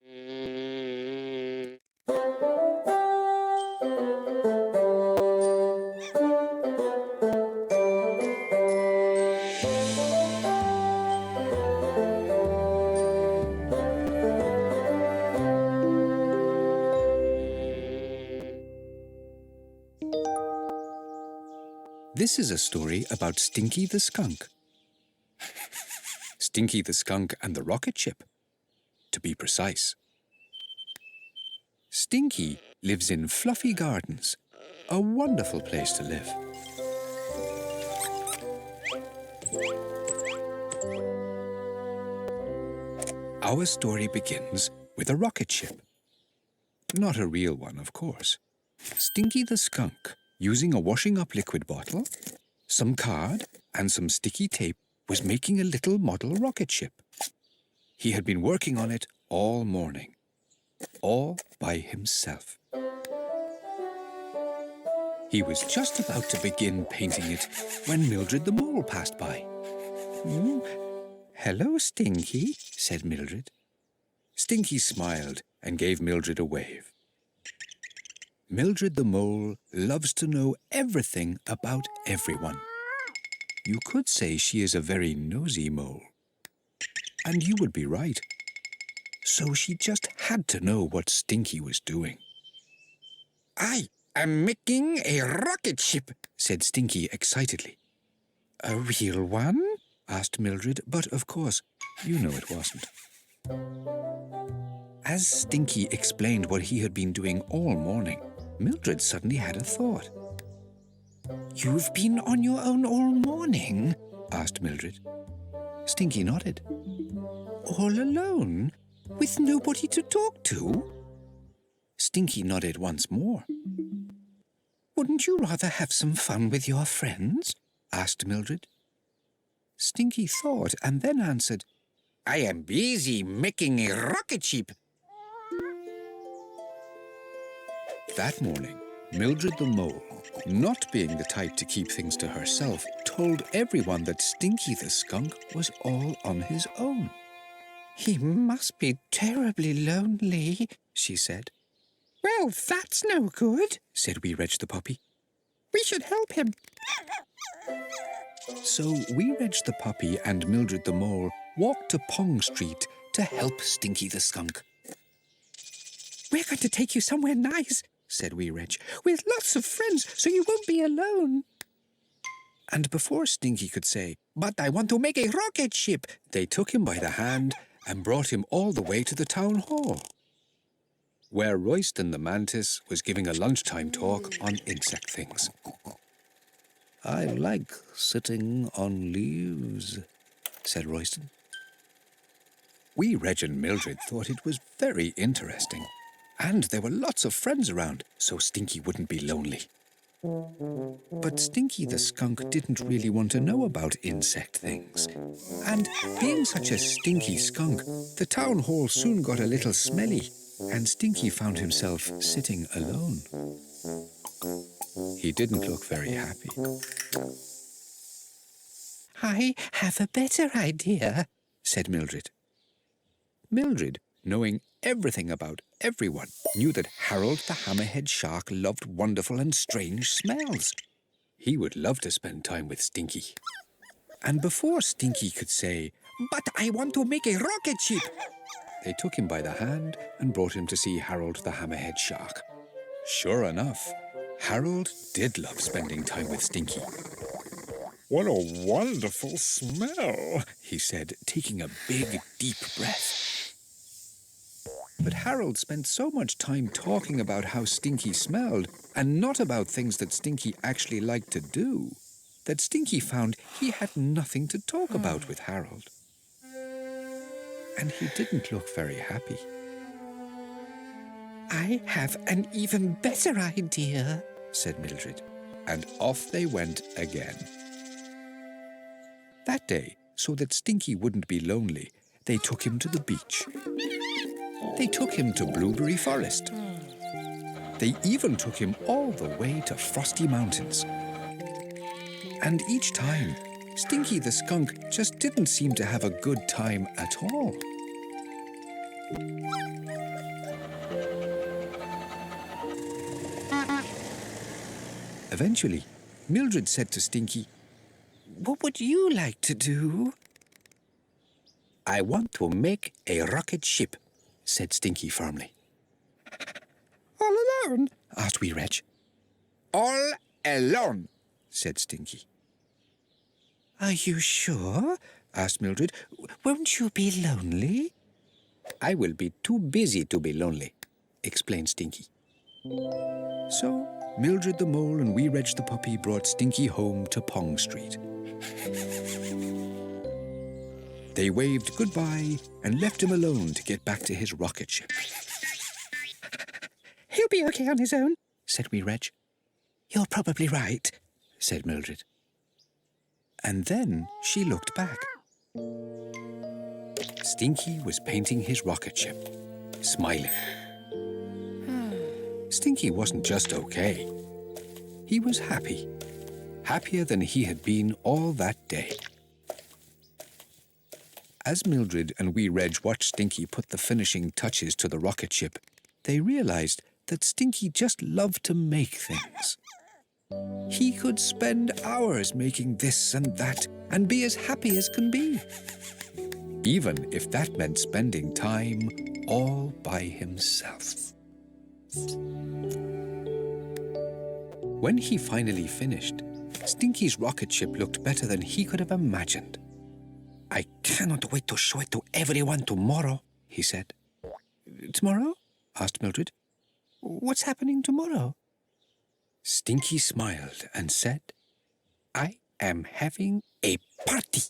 This is a story about Stinky the Skunk. Stinky the Skunk and the rocket ship, to be precise. Stinky lives in fluffy gardens, a wonderful place to live. Our story begins with a rocket ship. Not a real one, of course. Stinky the Skunk, using a washing-up liquid bottle, some card, and some sticky tape, was making a little model rocket ship. He had been working on it all morning, all by himself. He was just about to begin painting it when Mildred the Mole passed by. "Hello, Stinky," said Mildred. Stinky smiled and gave Mildred a wave. Mildred the Mole loves to know everything about everyone. You could say she is a very nosy mole. And you would be right. So she just had to know what Stinky was doing. "I am making a rocket ship," said Stinky excitedly. "A real one?" asked Mildred, but of course, you know it wasn't. As Stinky explained what he had been doing all morning, Mildred suddenly had a thought. "You've been on your own all morning?" asked Mildred. Stinky nodded. "All alone? With nobody to talk to?" Stinky nodded once more. "Wouldn't you rather have some fun with your friends?" asked Mildred. Stinky thought and then answered, "I am busy making a rocket ship." That morning, Mildred the Mole, not being the type to keep things to herself, told everyone that Stinky the Skunk was all on his own. "He must be terribly lonely," she said. "Well, that's no good," said Wee Reg the puppy. "We should help him." So Wee Reg the puppy and Mildred the Mole walked to Pong Street to help Stinky the Skunk. "We're going to take you somewhere nice," said Wee Reg, "with lots of friends, so you won't be alone." And before Stinky could say, "But I want to make a rocket ship," they took him by the hand and brought him all the way to the town hall, where Royston the mantis was giving a lunchtime talk on insect things. "I like sitting on leaves," said Royston. Wee Reg and Mildred thought it was very interesting. And there were lots of friends around, so Stinky wouldn't be lonely. But Stinky the Skunk didn't really want to know about insect things. And being such a stinky skunk, the town hall soon got a little smelly, and Stinky found himself sitting alone. He didn't look very happy. "I have a better idea," said Mildred. Mildred, knowing everything about everyone, knew that Harold the hammerhead shark loved wonderful and strange smells. He would love to spend time with Stinky. And before Stinky could say, "But I want to make a rocket ship," they took him by the hand and brought him to see Harold the hammerhead shark. Sure enough, Harold did love spending time with Stinky. "What a wonderful smell," he said, taking a big, deep breath. But Harold spent so much time talking about how Stinky smelled and not about things that Stinky actually liked to do, that Stinky found he had nothing to talk about with Harold. And he didn't look very happy. "I have an even better idea," said Mildred, and off they went again. That day, so that Stinky wouldn't be lonely, they took him to the beach. They took him to Blueberry Forest. They even took him all the way to Frosty Mountains. And each time, Stinky the Skunk just didn't seem to have a good time at all. Eventually, Mildred said to Stinky, "What would you like to do?" "I want to make a rocket ship," said Stinky firmly. "All alone?" asked Wee Reg. "All alone," said Stinky. "Are you sure?" asked Mildred. "Won't you be lonely?" "I will be too busy to be lonely," explained Stinky. So Mildred the Mole and Wee Reg the Puppy brought Stinky home to Pong Street. They waved goodbye and left him alone to get back to his rocket ship. "He'll be okay on his own," said Wee Reg. "You're probably right," said Mildred. And then she looked back. Stinky was painting his rocket ship, smiling. Stinky wasn't just okay. He was happy. Happier than he had been all that day. As Mildred and Wee Reg watched Stinky put the finishing touches to the rocket ship, they realized that Stinky just loved to make things. He could spend hours making this and that and be as happy as can be, even if that meant spending time all by himself. When he finally finished, Stinky's rocket ship looked better than he could have imagined. "I cannot wait to show it to everyone tomorrow," he said. "Tomorrow?" asked Mildred. "What's happening tomorrow?" Stinky smiled and said, "I am having a party."